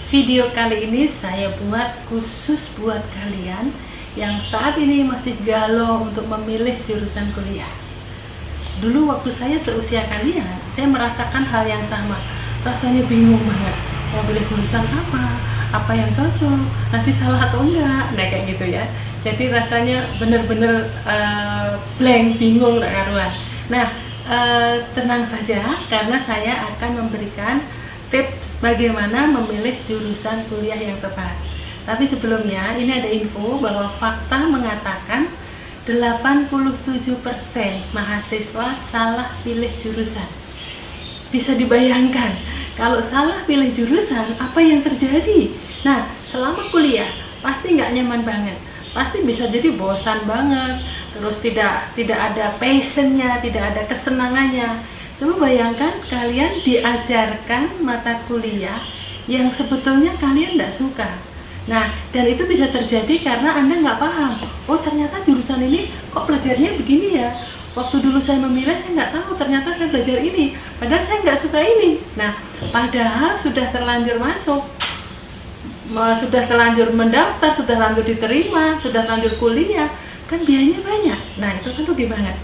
Video kali ini saya buat khusus buat kalian yang saat ini masih galau untuk memilih jurusan kuliah. Dulu waktu saya seusia kalian, saya merasakan hal yang sama. Rasanya bingung banget, mau pilih jurusan apa yang cocok, nanti salah atau enggak, nah kayak gitu ya. Jadi rasanya bener-bener blank, bingung, gak karuan. Nah, tenang saja karena saya akan memberikan tips bagaimana memilih jurusan kuliah yang tepat. Tapi sebelumnya ini ada info bahwa fakta mengatakan 87% mahasiswa salah pilih jurusan. Bisa dibayangkan kalau salah pilih jurusan apa yang terjadi? Nah, selama kuliah pasti nggak nyaman banget, pasti bisa jadi bosan banget, terus tidak ada passionnya, tidak ada kesenangannya. Coba bayangkan kalian diajarkan mata kuliah yang sebetulnya kalian tidak suka. Nah, dan itu bisa terjadi karena Anda nggak paham. Oh, ternyata jurusan ini kok pelajarnya begini ya. Waktu dulu saya memilih, saya nggak tahu ternyata saya belajar ini. Padahal saya nggak suka ini. Nah, padahal sudah terlanjur masuk, sudah terlanjur mendaftar, sudah terlanjur diterima, sudah terlanjur kuliah, kan biayanya banyak. Nah, itu kan rugi banget.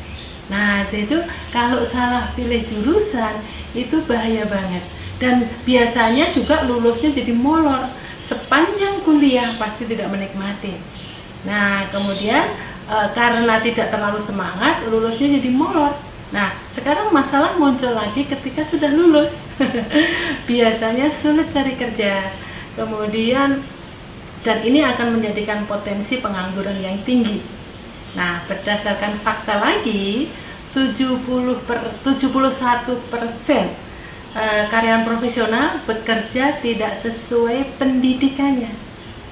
Nah, itu kalau salah pilih jurusan itu bahaya banget. Dan biasanya juga lulusnya jadi molor. Sepanjang kuliah pasti tidak menikmati. Nah, kemudian karena tidak terlalu semangat, lulusnya jadi molor. Nah, sekarang masalah muncul lagi ketika sudah lulus. Biasanya sulit cari kerja. Kemudian, dan ini akan menjadikan potensi pengangguran yang tinggi. Nah, berdasarkan fakta lagi, 71% karyawan profesional bekerja tidak sesuai pendidikannya.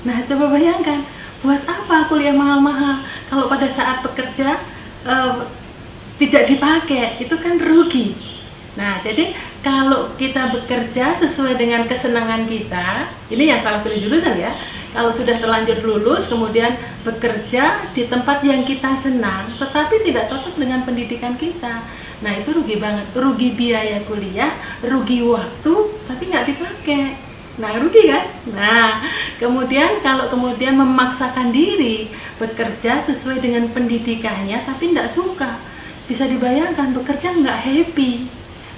Nah, coba bayangkan, buat apa kuliah mahal-mahal kalau pada saat bekerja tidak dipakai, itu kan rugi. Nah, jadi kalau kita bekerja sesuai dengan kesenangan kita, ini yang salah pilih jurusan ya. Kalau sudah terlanjur lulus, kemudian bekerja di tempat yang kita senang, tetapi tidak cocok dengan pendidikan kita. Nah, itu rugi banget. Rugi biaya kuliah, rugi waktu, tapi nggak dipakai. Nah, rugi kan? Nah, kemudian kalau kemudian memaksakan diri bekerja sesuai dengan pendidikannya, tapi nggak suka. Bisa dibayangkan, bekerja nggak happy,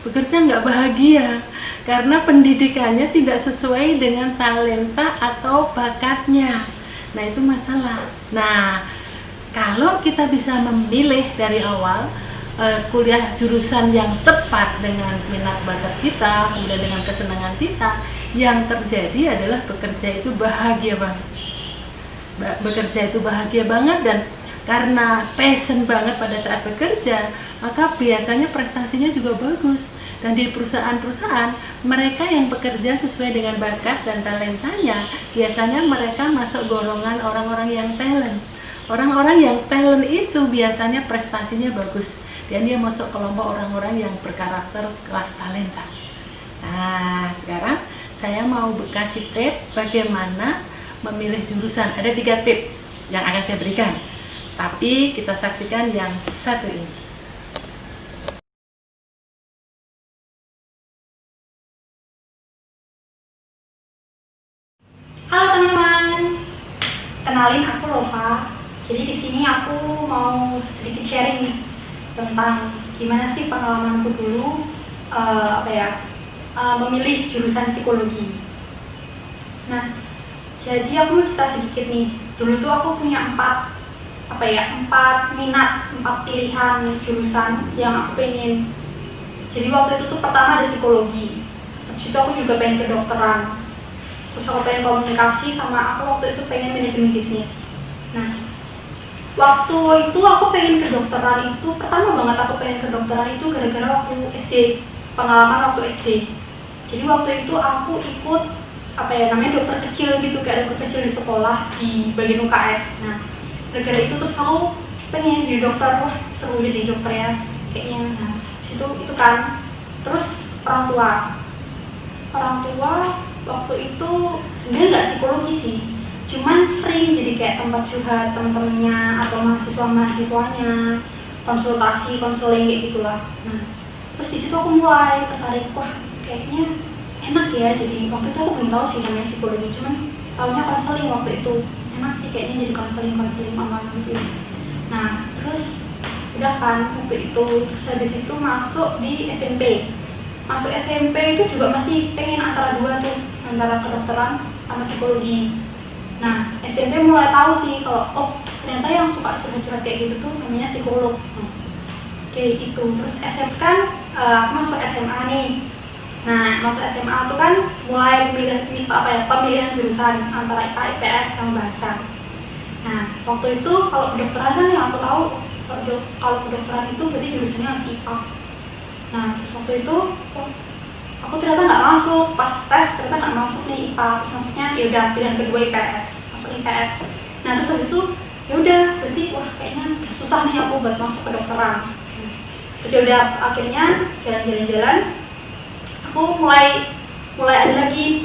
bekerja nggak bahagia. Karena pendidikannya tidak sesuai dengan talenta atau bakatnya. Nah, itu masalah. Nah, kalau kita bisa memilih dari awal kuliah jurusan yang tepat dengan minat bakat kita, kemudian dengan kesenangan kita, yang terjadi adalah bekerja itu bahagia banget. Bekerja itu bahagia banget, dan karena passion banget pada saat bekerja, maka biasanya prestasinya juga bagus. Dan di perusahaan-perusahaan, mereka yang bekerja sesuai dengan bakat dan talentanya, biasanya mereka masuk golongan orang-orang yang talent. Orang-orang yang talent itu biasanya prestasinya bagus, dan dia masuk kelompok orang-orang yang berkarakter kelas talenta. Nah, sekarang saya mau kasih tips bagaimana memilih jurusan. Ada 3 tips yang akan saya berikan, tapi kita saksikan yang satu ini. Halo teman-teman, kenalin aku Lova. Jadi di sini aku mau sedikit sharing nih tentang gimana sih pengalamanku dulu memilih jurusan psikologi. Nah, jadi aku cerita sedikit nih. Dulu tuh aku punya 4 minat, 4 pilihan jurusan yang aku pengen. Jadi waktu itu tuh pertama ada psikologi. Habis itu aku juga pengen kedokteran. Terus aku pengen komunikasi, sama aku waktu itu pengen manajemen bisnis. Nah, waktu itu aku pengen kedokteran itu, pertama banget aku pengen kedokteran itu gara-gara waktu SD, pengalaman waktu SD. Jadi waktu itu aku ikut namanya dokter kecil gitu, kayak dokter kecil di sekolah di bagian UKS. Nah, gara-gara itu terus aku pengen jadi dokter, wah seru jadi dokter ya kayaknya. Nah, itu kan, terus orang tua waktu itu sebenarnya nggak psikologi sih, cuman sering jadi kayak tempat curhat teman-temannya atau mahasiswanya, konsultasi, konseling kayak gitulah. Nah, terus di situ aku mulai tertarik, wah kayaknya enak ya. Jadi waktu itu aku belum tahu sih namanya psikologi, cuman tahunya konseling waktu itu. Enak sih kayaknya jadi konseling online gitu. Nah terus udah kan waktu itu, terus habis itu masuk di SMP. Masuk SMP itu juga masih pengen antara dua tuh, antara kedokteran sama psikologi. Nah SMP mulai tahu sih kalau oh ternyata yang suka curhat-curhat kayak gitu tuh namanya psikolog. Kayak gitu. Terus SMP kan aku masuk SMA nih. Nah masuk SMA tuh kan mulai pemilihan jurusan antara IPA, IPS sama bahasa. Nah waktu itu kalau kedokteran kan yang aku tahu kalau kedokteran itu berarti jurusannya harus IPA. Nah terus waktu itu aku ternyata nggak masuk, pas tes ternyata nggak masuk nih IPA, terus masuknya ya udah pilihan kedua IPS, masuk IPS. Nah terus habis itu ya udah berarti wah kayaknya susah nih aku buat masuk kedokteran. Terus ya udah akhirnya jalan-jalan aku mulai ada lagi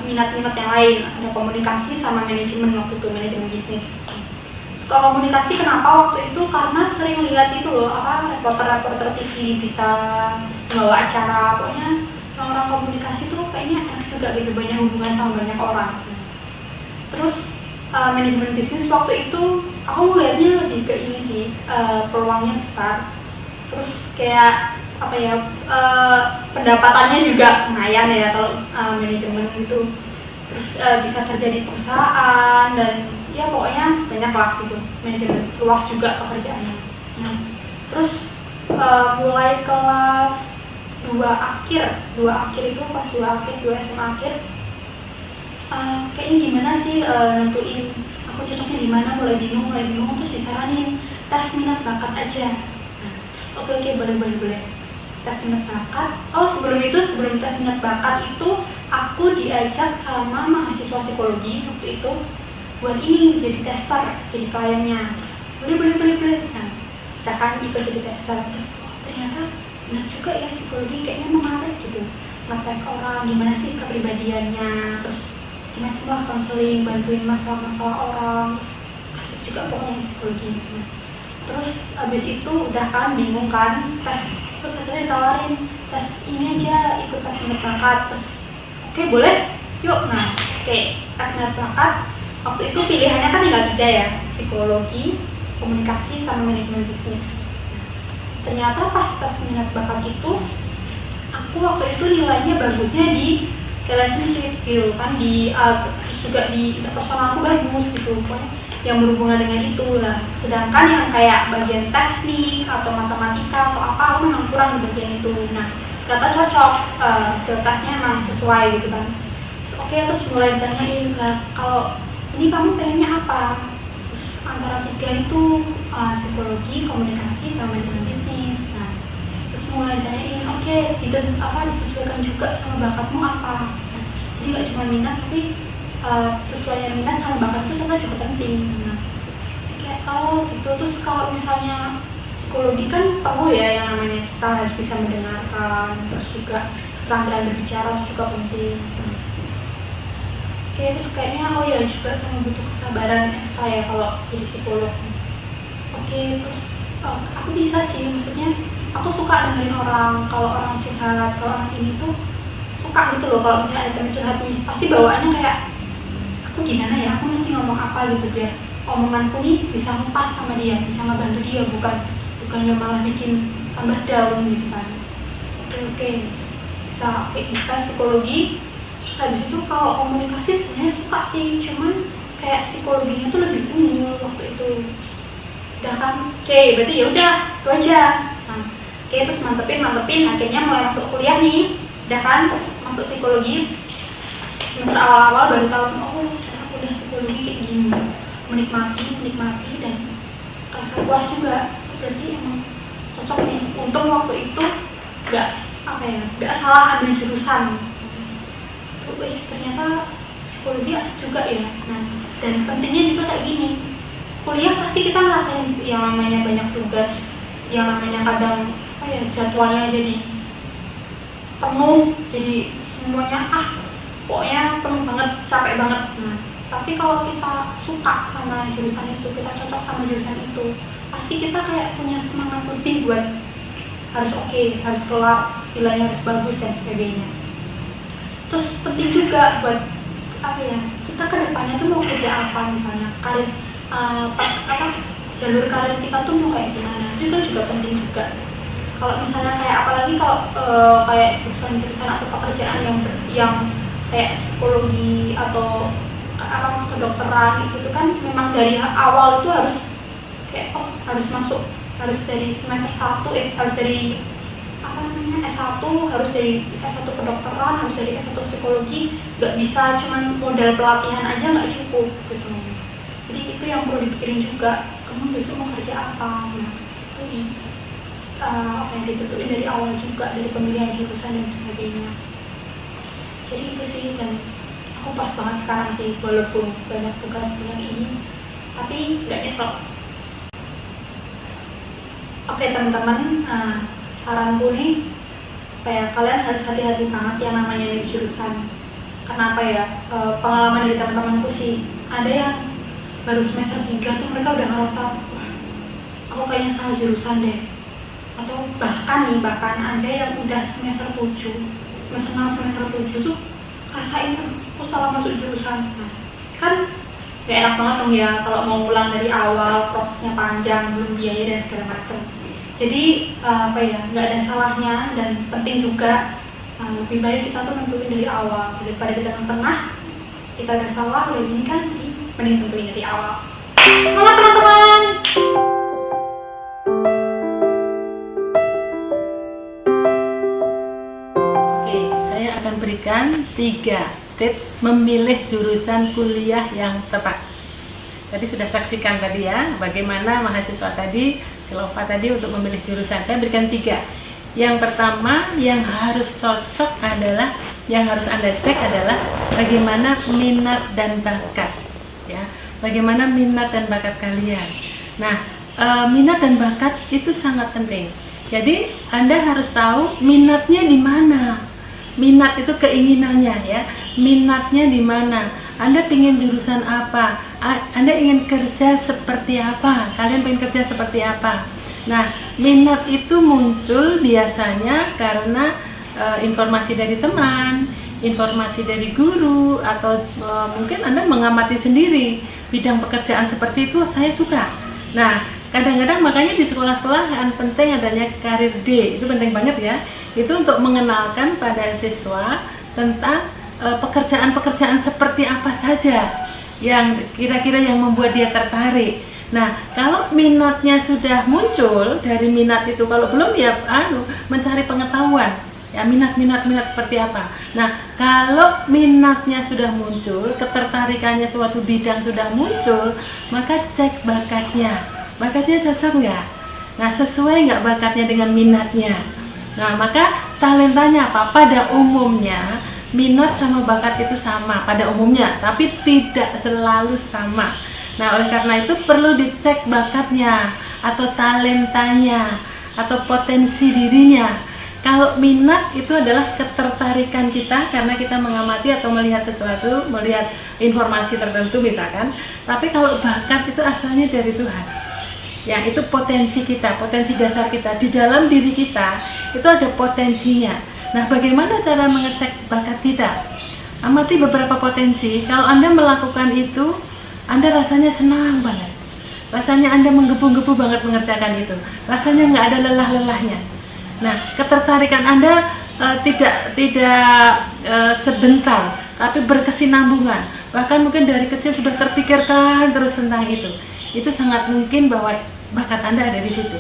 minat-minat yang lain, ada komunikasi sama manajemen waktu itu, manajemen bisnis. Suka komunikasi kenapa waktu itu? Karena sering lihat itu loh, reporter TV di berita, bawa acara, pokoknya orang komunikasi tuh kayaknya enak juga gitu, banyak hubungan sama banyak orang. Terus manajemen bisnis waktu itu aku melihatnya lebih ke ini sih, peluangnya besar. Terus kayak pendapatannya juga lumayan ya kalau manajemen gitu. Terus bisa kerja di perusahaan dan ya pokoknya banyak lah gitu, manajemen luas juga pekerjaannya. Nah, terus mulai kelas 2 akhir itu pas 2 SMA akhir kayaknya gimana sih nentuin aku cocoknya di mana, mulai bingung terus disaranin tes minat bakat aja. Nah, terus oke boleh tes minat bakat. Sebelum tes minat bakat itu aku diajak sama mahasiswa psikologi waktu itu buat ini jadi tester, jadi kliennya. Terus boleh. Nah, kita kan ikut jadi tester. Terus ternyata benar juga ya psikologi kayaknya menarik gitu, ngetes orang gimana sih kepribadiannya, terus macam-macam lah, konseling, bantuin masalah-masalah orang, terus asik juga pokoknya psikologi. Terus abis itu udah kan bingung kan tes, terus akhirnya ditawarin tes ini aja, ikut tes minat bakat. Terus oke, boleh yuk. Nah tes minat bakat waktu itu pilihannya kan tinggal 3 ya, psikologi, komunikasi, sama manajemen bisnis. Ternyata pas tes minat bakat itu aku waktu itu nilainya bagusnya di relationship skill kan, terus juga di interpersonal aku bagus gitu, pokoknya yang berhubungan dengan itu lah. Sedangkan yang kayak bagian teknik atau matematika atau apa aku memang kurang di bagian itu. Nah ternyata cocok, hasil tesnya emang sesuai gitu kan. Terus mulai ditanyain lah, kalau ini kamu pengennya apa? Terus antara 3 itu psikologi, komunikasi, sama manajemen bisnis. Nah terus mulai ditanyain, disesuaikan juga sama bakatmu apa. Nah, jadi nggak cuma minat, tapi sesuai minat sama bakat itu ternyata juga penting. Nah kayak gitu. Terus kalau misalnya psikologi kan perlu ya yang namanya kita harus bisa mendengarkan, terus juga keterampilan berbicara juga penting. Terus kayaknya juga sama butuh kesabaran ekstra ya kalau jadi psikolog. Terus aku bisa sih, maksudnya aku suka dengerin orang, kalau orang curhat, kalau orang ini tuh suka gitu loh. Kalau misalnya ada temen curhat nih, pasti bawaannya kayak aku gimana ya, aku mesti ngomong apa gitu biar omonganku nih bisa ngepas sama dia, bisa ngebantu dia, bukannya malah bikin tambah down gitu kan. Bisa psikologi. Terus habis itu kalau komunikasi sebenarnya suka sih, cuman kayak psikologinya tuh lebih unggul waktu itu. Udah kan, berarti ya udah itu aja. Nah, terus mantepin, akhirnya mulai masuk kuliah nih. Udah kan, masuk psikologi. Semester awal-awal baru tahu, kuliah psikologi kayak gini. Menikmati dan rasa puas juga. Jadi emang cocok nih. Untung waktu itu nggak salah ambil jurusan. Ternyata psikologi asik juga ya. Nah, dan pentingnya juga kayak gini, kuliah pasti kita ngerasain yang namanya banyak tugas, yang namanya kadang jadwalnya jadi penuh, jadi semuanya pokoknya penuh banget, capek banget. Nah, tapi kalau kita suka sama jurusan itu, kita cocok sama jurusan itu, pasti kita kayak punya semangat lebih buat harus harus kelar, nilainya harus bagus dan sebagainya. Terus penting juga buat apa ya, kita ke depannya tuh mau kerja apa, misalnya karir jalur karir kita tuh mau kayak gimana, itu kan juga penting juga. Kalau misalnya kayak apalagi kalau kayak jurusan atau pekerjaan yang kayak psikologi atau kedokteran itu kan memang dari awal itu harus kayak harus masuk, harus dari semester 1 harus dari S1, harus dari S1 kedokteran, harus dari S1 psikologi, nggak bisa cuman modal pelatihan aja nggak cukup gitu. Jadi itu yang perlu dipikirin juga, kamu besok mau kerja apa. Nah, itu yang ditentuin dari awal juga, dari pemilihan jurusan dan sebagainya. Jadi itu sih, dan aku pas banget sekarang sih, walaupun banyak tugas bulan ini tapi nggak nyesel. Oke teman-teman, saranku nih, kalian harus hati-hati banget yang namanya milih jurusan. Kenapa ya? Pengalaman dari teman-temanku sih, ada yang baru semester 3 tuh mereka udah ngerasa, aku kayaknya salah jurusan deh. Atau bahkan ada yang udah semester 7, semester 6, semester 7 tuh rasain aku salah masuk jurusan. Nah, kan gak enak banget dong ya kalau mau ulang dari awal, prosesnya panjang, belum biaya dan segala macam. Jadi nggak ada salahnya, dan penting juga lebih baik kita tuh nentuin dari awal daripada di tengah-tengah kita udah salah, ini kan mending tentuin dari awal. Semangat teman-teman! Oke, saya akan berikan 3 tips memilih jurusan kuliah yang tepat. Tadi sudah saksikan tadi ya, bagaimana mahasiswa tadi, Silova tadi untuk memilih jurusan. Saya berikan 3. Yang pertama, yang harus cocok adalah, yang harus Anda cek adalah bagaimana minat dan bakat. Ya, bagaimana minat dan bakat kalian. Nah, minat dan bakat itu sangat penting. Jadi Anda harus tahu minatnya di mana. Minat itu keinginannya ya. Minatnya di mana? Anda ingin jurusan apa? Anda ingin kerja seperti apa? Kalian ingin kerja seperti apa? Nah, minat itu muncul biasanya karena informasi dari teman, informasi dari guru, atau mungkin Anda mengamati sendiri bidang pekerjaan seperti itu saya suka. Nah, kadang-kadang makanya di sekolah-sekolah penting adanya karir D, itu penting banget ya. Itu untuk mengenalkan pada siswa tentang pekerjaan-pekerjaan seperti apa saja yang kira-kira yang membuat dia tertarik. Nah, kalau minatnya sudah muncul dari minat itu, kalau belum ya mencari pengetahuan ya, minat seperti apa. Nah, kalau minatnya sudah muncul, ketertarikannya suatu bidang sudah muncul, maka cek bakatnya cocok nggak? Nah, sesuai nggak bakatnya dengan minatnya? Nah, maka talentanya apa? Pada umumnya minat sama bakat itu sama pada umumnya, tapi tidak selalu sama. Nah, oleh karena itu perlu dicek bakatnya atau talentanya atau potensi dirinya. Kalau minat itu adalah ketertarikan kita karena kita mengamati atau melihat sesuatu, melihat informasi tertentu misalkan. Tapi kalau bakat itu asalnya dari Tuhan. Ya, itu potensi kita, potensi dasar kita. Di dalam diri kita itu ada potensinya. Nah, bagaimana cara mengecek bakat kita? Amati beberapa potensi. Kalau Anda melakukan itu, Anda rasanya senang banget. Rasanya Anda menggebu-gebu banget mengerjakan itu. Rasanya nggak ada lelah-lelahnya. Nah, ketertarikan Anda tidak sebentar, tapi berkesinambungan. Bahkan mungkin dari kecil sudah terpikirkan terus tentang itu. Itu sangat mungkin bahwa bakat Anda ada di situ.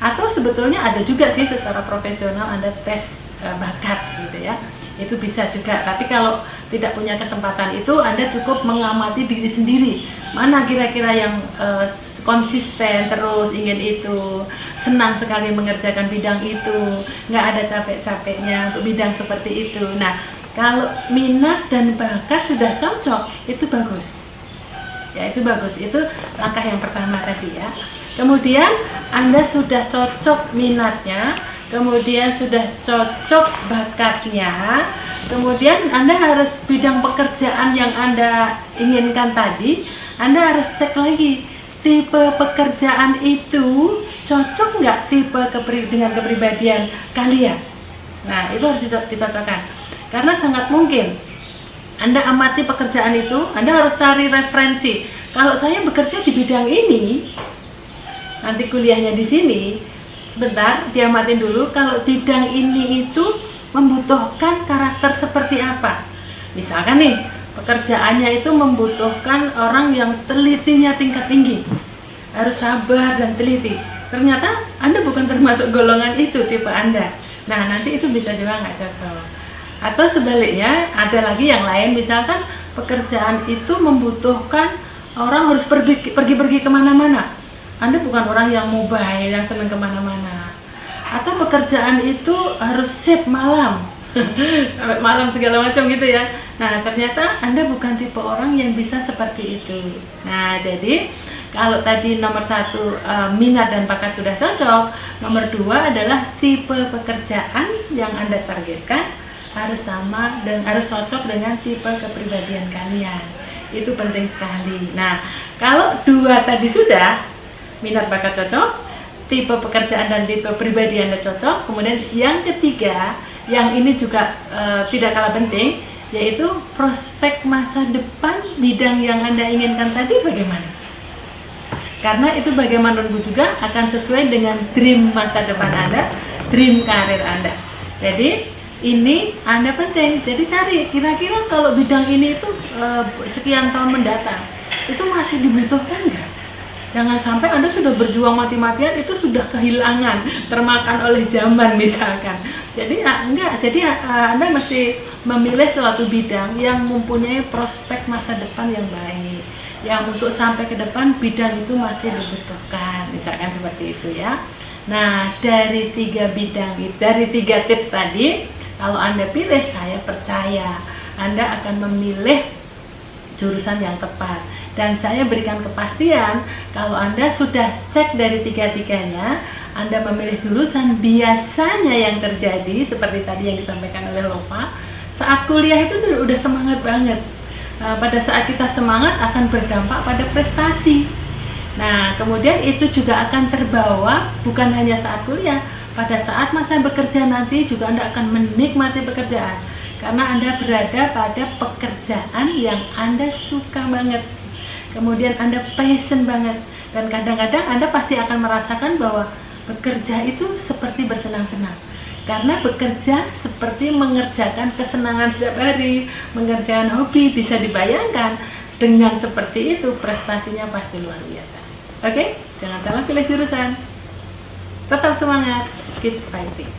Atau sebetulnya ada juga sih secara profesional Anda tes bakat gitu ya. Itu bisa juga. Tapi kalau tidak punya kesempatan itu, Anda cukup mengamati diri sendiri. Mana kira-kira yang konsisten terus ingin itu, senang sekali mengerjakan bidang itu, nggak ada capek-capeknya untuk bidang seperti itu. Nah, kalau minat dan bakat sudah cocok, itu bagus. Ya, itu bagus. Itu langkah yang pertama tadi ya. Kemudian Anda sudah cocok minatnya, kemudian sudah cocok bakatnya, kemudian Anda harus bidang pekerjaan yang Anda inginkan tadi, Anda harus cek lagi tipe pekerjaan itu cocok nggak dengan kepribadian kalian. Nah, itu harus dicocokkan. Karena sangat mungkin Anda amati pekerjaan itu, Anda harus cari referensi. Kalau saya bekerja di bidang ini, nanti kuliahnya di sini, sebentar diamatin dulu. Kalau bidang ini itu membutuhkan karakter seperti apa? Misalkan nih, pekerjaannya itu membutuhkan orang yang telitinya tingkat tinggi, harus sabar dan teliti. Ternyata Anda bukan termasuk golongan itu, tipe Anda. Nah, nanti itu bisa juga nggak cocok. Atau sebaliknya, ada lagi yang lain, misalkan pekerjaan itu membutuhkan orang harus pergi kemana-mana. Anda bukan orang yang mobile, yang senang kemana-mana. Atau pekerjaan itu harus shift malam, sampai malam segala macam gitu ya. Nah, ternyata Anda bukan tipe orang yang bisa seperti itu. Nah, jadi kalau tadi nomor 1 minat dan bakat sudah cocok, nomor 2 adalah tipe pekerjaan yang Anda targetkan harus sama dan harus cocok dengan tipe kepribadian kalian. Itu penting sekali. Nah, kalau 2 tadi sudah, minat bakat cocok, tipe pekerjaan dan tipe pribadi Anda cocok, kemudian yang ketiga, yang ini juga tidak kalah penting, yaitu prospek masa depan bidang yang Anda inginkan tadi bagaimana? Karena itu bagaimanapun juga akan sesuai dengan dream masa depan Anda, dream karir Anda. Jadi ini Anda penting. Jadi cari kira-kira kalau bidang ini itu sekian tahun mendatang itu masih dibutuhkan nggak? Jangan sampai Anda sudah berjuang mati-matian itu sudah kehilangan, termakan oleh zaman misalkan. Jadi enggak. Jadi Anda mesti memilih suatu bidang yang mempunyai prospek masa depan yang baik, yang untuk sampai ke depan bidang itu masih dibutuhkan, misalkan seperti itu ya. Nah, dari 3 bidang itu, dari 3 tips tadi, kalau Anda pilih, saya percaya Anda akan memilih jurusan yang tepat. Dan saya berikan kepastian, kalau Anda sudah cek dari 3-tiganya, Anda memilih jurusan, biasanya yang terjadi seperti tadi yang disampaikan oleh Lova, saat kuliah itu udah semangat banget. Pada saat kita semangat akan berdampak pada prestasi. Nah, kemudian itu juga akan terbawa bukan hanya saat kuliah, pada saat masa bekerja nanti juga Anda akan menikmati pekerjaan. Karena Anda berada pada pekerjaan yang Anda suka banget. Kemudian Anda passion banget. Dan kadang-kadang Anda pasti akan merasakan bahwa bekerja itu seperti bersenang-senang. Karena bekerja seperti mengerjakan kesenangan setiap hari, mengerjakan hobi, bisa dibayangkan dengan seperti itu prestasinya pasti luar biasa. Oke, jangan salah pilih jurusan. Tetap semangat, keep fighting.